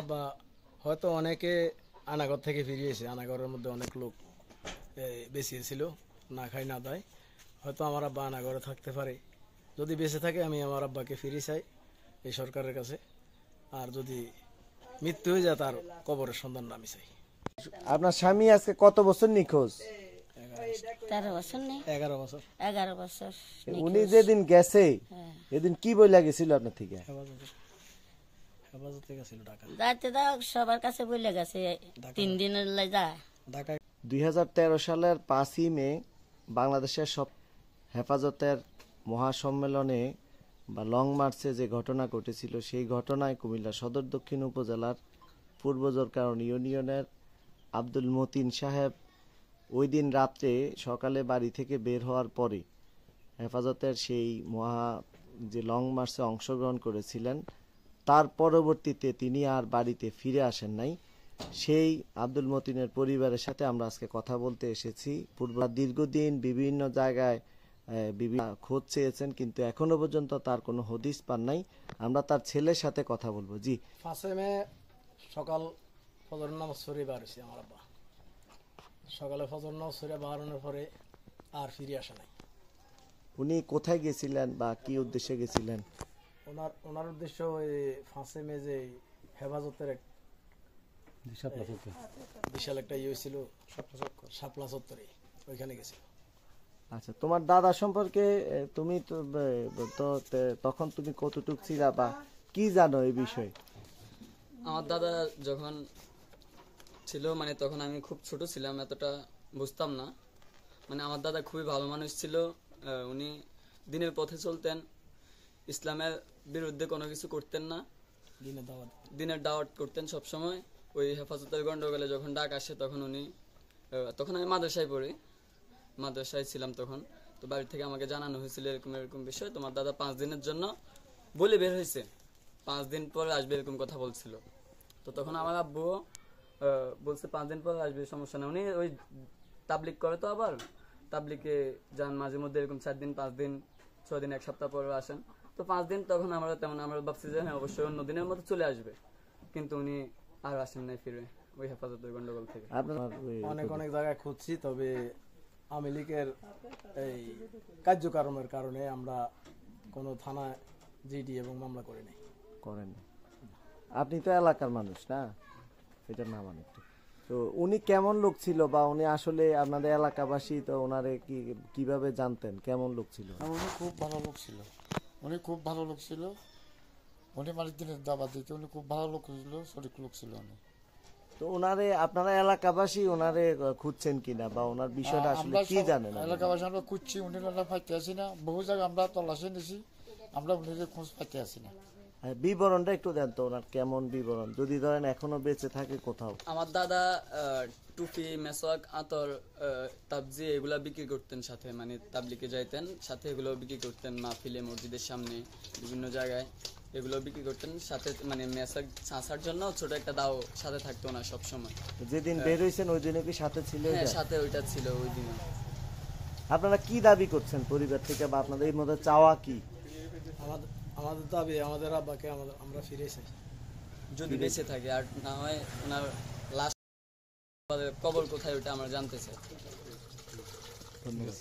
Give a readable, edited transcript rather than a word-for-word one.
আব্বা হয়তো অনেকে আনাগর থেকে ফিরিয়েছে, আনাগরের মধ্যে অনেক লোক বেঁচে ছিল, না খাই না দেয়। হয়তো আমার আব্বা আনাগরে থাকতে পারে। যদি বেঁচে থাকে আমি আমার আব্বাকে ফিরিয়ে চাই এই সরকারের কাছে। আর যদি মৃত্যু হয়ে যায় তার কবরের সন্ধান আমি চাই। আপনার স্বামী আজকে কত বছর নিখোঁজ? 13 বছর নেই, 11 বছর। 11 বছর। উনি যেদিন গেছে এদিন কি বইলা গেছিল আপনার থেকে? হেফাজতে গেছিল ঢাকা। যাইতে দাও সবার কাছে বলে গেছে 3 দিনের লাই যা। ঢাকায় 2013 সালের 5ই মে বাংলাদেশের সব হেফাজতের মহাসম্মেলনে বা লং মার্চে যে ঘটনা ঘটেছিল, সেই ঘটনায় কুমিল্লা সদর দক্ষিণ উপজেলার পূর্ব জোরকারণ ইউনিয়নের আব্দুল মতিন সাহেব ওই দিন রাত্রে সকালে বাড়ি থেকে বের হওয়ার পরে হেফাজতের সেই যে লং মার্চে অংশগ্রহণ করেছিলেন, তার পরবর্তীতে তিনি আর বাড়িতে ফিরে আসেন নাই। সেই আব্দুল মতিনের পরিবারের সাথে আমরা আজকে কথা বলতে এসেছি। দীর্ঘদিন বিভিন্ন জায়গায় বিভিন্ন খোঁজ চেয়েছেন, কিন্তু এখনো পর্যন্ত তার কোনো হদিস পান নাই। আমরা তার ছেলের সাথে কথা বলবো। জি, 5 মে সকাল ফজর নামাজ পড়ে বার হয়েছে আমার আব্বা। সকালে ফজর নামাজ পড়ে বাহারানোর পরে আর ফিরে আসে নাই। উনি কোথায় গেছিলেন বা কি উদ্দেশ্যে গেছিলেন? ওনার উদ্দেশ্য ওই 5 মে যে হেফাজতের এক বিশাল একটা ইয়ে ছিল শাপলা চত্বরে, ওইখানে গেছিল। আচ্ছা, তোমার দাদা সম্পর্কে তুমি তো তখন তুমি কতটুকু ছিলা বা কি জানো এই বিষয়ে? আমার দাদা যখন ছিল মানে তখন আমি খুব ছোট ছিলাম, এতটা বুঝতাম না। মানে আমার দাদা খুবই ভালো মানুষ ছিল। উনি দিনের পথে চলতেন, ইসলামের বিরুদ্ধে কোনো কিছু করতেন না, দিনের দাওয়াত করতেন সব সময়। ওই হেফাজতের গন্ডগোলে যখন ডাক আসে তখন তখন আমি মাদ্রাসায় পড়ি, মাদ্রাসায় ছিলাম তখন। তো বাড়ি থেকে আমাকে জানানো হয়েছিল এরকম এরকম বিষয়, তোমার দাদা 5 দিনের জন্য বলে বের হয়েছে, 5 দিন পরে আসবে এরকম কথা বলছিল। তো তখন আমার আব্বু বলছে 5 দিন পরে আসবে, সমস্যা নেই। উনি ওই তাবলিগ করে, তো আবার তাবলিগে যান মাঝে মধ্যে, এরকম 4 দিন 5 দিন 6 দিন 1 সপ্তাহ পরে আসেন। তো 5 দিন তখন আমরা ভাবছি যে হ্যাঁ অবশ্যই অন্য দিনের মতো চলে আসবে, কিন্তু উনি আর আসেন নাই ফিরে ওই হেফাজতের গন্ডগোল থেকে। অনেক অনেক জায়গায় খুঁজছি, তবে আওয়ামী লীগের এই কার্যক্রমের কারণে আমরা কোনো থানায় জিডি এবং মামলা করি নাই। করেন? আপনি তো এলাকার মানুষ না, এটার নাম অনেক। তো উনি কেমন লোক ছিল বা উনি আসলে আপনাদের এলাকাবাসী, তো ওনারে কিভাবে জানতেন, কেমন লোক ছিল? উনি খুব ভালো লোক ছিল, উনি খুব ভালো লোক ছিল। উনি মালিক দিনের দাবা দিতে, উনি খুব ভালো লোক ছিল, সঠিক লোক ছিল উনি। তো ওনারে আপনারা এলাকাবাসী ওনারে খুঁজছেন কিনা বা ওনার বিষয়টা আসলে কি জানেন? এলাকাবাসী আমরা খুঁজছি, উনি পাইতে আসি না। বহু জায়গায় আমরা তল্লাশি নিছি, আমরা উনির খোঁজ পাইতে আসি না। বিবরণটা একটু দেন তো, ওনার কেমন বিবরণ, যদি ধরেন এখনো বেঁচে থাকে কোথাও। আমার দাদা টুপি, মেসওয়াক, আতর, তাবজি এগুলা বিক্রি করতেন সাথে, মানে তাবলিগে যাইতেন সাথে এগুলো বিক্রি করতেন, মাহফিলে, মসজিদের সামনে, বিভিন্ন জায়গায় এগুলো বিক্রি করতেন সাথে। মানে মেসওয়াক ছাঁচার জন্য ছোট একটা দাও সাথে থাকতো না সব সময়। যেদিন বের হইছেন ওই দিনে কি সাথে ছিল? হ্যাঁ, সাথে ওইটা ছিল ওই দিনে। আপনারা কি দাবি করছেন পরিবার থেকে, বা আপনাদের এর মধ্যে চাওয়া কি? আমাদের দাবি আমাদের আব্বাকে আমরা ফিরে চাই, যদি বেঁচে থাকে, আর না হয় ওনার লাশ কবর কোথায় ওটা আমরা জানতে চাই। ধন্যবাদ।